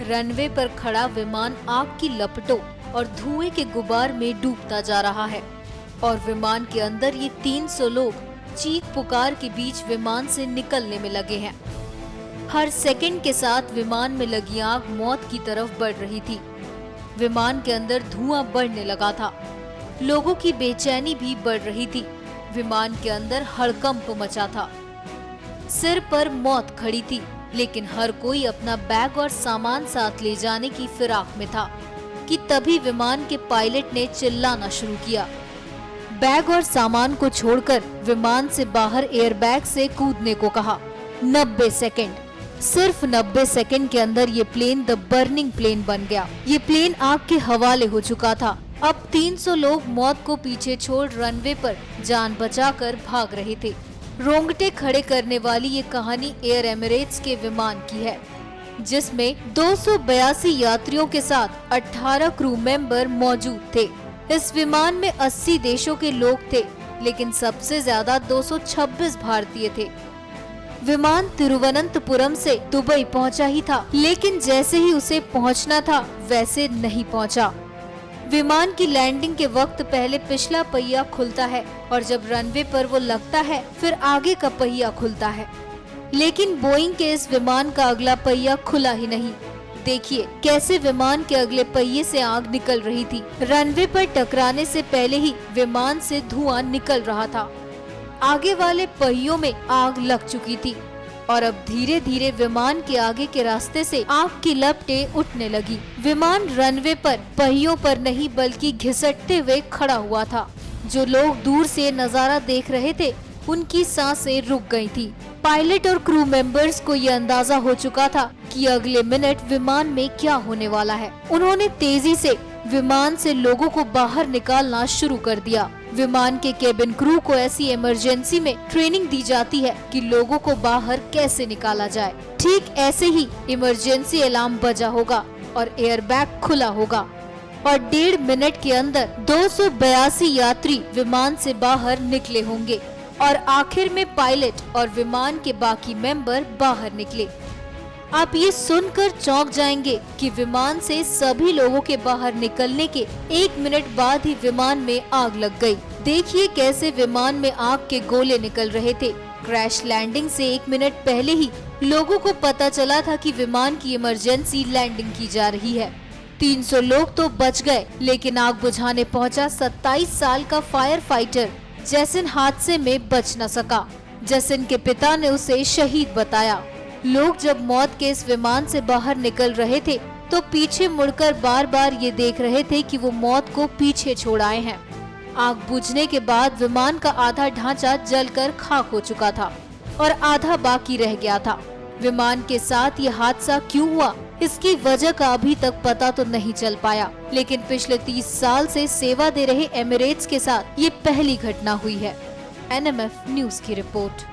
Runway पर खड़ा विमान आग की लपटों और धुएं के गुबार में डूबता जा रहा है और विमान के अंदर ये 300 लोग चीख पुकार के बीच विमान से निकलने में लगे हैं। हर सेकंड के साथ विमान में लगी आग मौत की तरफ बढ़ रही थी। विमान के अंदर धुआं बढ़ने लगा था। लोगों की बेचैनी भी बढ़ रही थी। विमान के अंदर हड़कंप मचा था। सिर पर मौत खड़ी थी, लेकिन हर कोई अपना बैग और सामान साथ ले जाने की फिराक में था कि तभी विमान के पायलट ने चिल्लाना शुरू किया। बैग और सामान को छोड़कर विमान से बाहर एयरबैग से कूदने को कहा। 90 सेकंड, सिर्फ 90 सेकंड के अंदर ये प्लेन द बर्निंग प्लेन बन गया। ये प्लेन आग के हवाले हो चुका था। अब 300 लोग मौत को पीछे छोड़ रनवे पर जान बचाकर भाग रहे थे। रोंगटे खड़े करने वाली ये कहानी एयर एमिरेट्स के विमान की है, जिसमें 282 यात्रियों के साथ 18 क्रू मेंबर मौजूद थे। इस विमान में 80 देशों के लोग थे, लेकिन सबसे ज्यादा 226 भारतीय थे। विमान तिरुवनंतपुरम से दुबई पहुंचा ही था, लेकिन जैसे ही उसे पहुंचना था वैसे नहीं पहुंचा। विमान की लैंडिंग के वक्त पहले पिछला पहिया खुलता है और जब रनवे पर वो लगता है फिर आगे का पहिया खुलता है, लेकिन बोइंग के इस विमान का अगला पहिया खुला ही नहीं। देखिए कैसे विमान के अगले पहिए से आग निकल रही थी। रनवे पर टकराने से पहले ही विमान से धुआं निकल रहा था। आगे वाले पहियों में आग लग चुकी थी और अब धीरे धीरे विमान के आगे के रास्ते से आग की लपटें उठने लगी। विमान रनवे पर पहियों पर नहीं बल्कि घिसटते हुए खड़ा हुआ था। जो लोग दूर से नजारा देख रहे थे उनकी सांसें रुक गई थी। पायलट और क्रू मेंबर्स को ये अंदाजा हो चुका था कि अगले मिनट विमान में क्या होने वाला है। उन्होंने तेजी से विमान से लोगों को बाहर निकालना शुरू कर दिया। विमान के केबिन क्रू को ऐसी इमरजेंसी में ट्रेनिंग दी जाती है कि लोगों को बाहर कैसे निकाला जाए। ठीक ऐसे ही इमरजेंसी अलार्म बजा होगा और एयरबैग खुला होगा और 1.5 मिनट के अंदर 282 यात्री विमान से बाहर निकले होंगे और आखिर में पायलट और विमान के बाकी मेंबर बाहर निकले। आप ये सुनकर चौंक जाएंगे कि विमान से सभी लोगों के बाहर निकलने के 1 मिनट बाद ही विमान में आग लग गई। देखिए कैसे विमान में आग के गोले निकल रहे थे। क्रैश लैंडिंग से 1 मिनट पहले ही लोगों को पता चला था कि विमान की इमरजेंसी लैंडिंग की जा रही है। 300 लोग तो बच गए, लेकिन आग बुझाने पहुंचा 27 साल का फायर फाइटर जैसिन हादसे में बच न सका। जैसिन के पिता ने उसे शहीद बताया। लोग जब मौत के इस विमान से बाहर निकल रहे थे तो पीछे मुड़कर बार बार ये देख रहे थे कि वो मौत को पीछे छोड़ आए हैं। आग बुझने के बाद विमान का आधा ढांचा जलकर खाक हो चुका था और आधा बाकी रह गया था। विमान के साथ ये हादसा क्यों हुआ, इसकी वजह का अभी तक पता तो नहीं चल पाया, लेकिन पिछले 30 साल से सेवा दे रहे एमिरेट्स के साथ ये पहली घटना हुई है। NMF न्यूज की रिपोर्ट।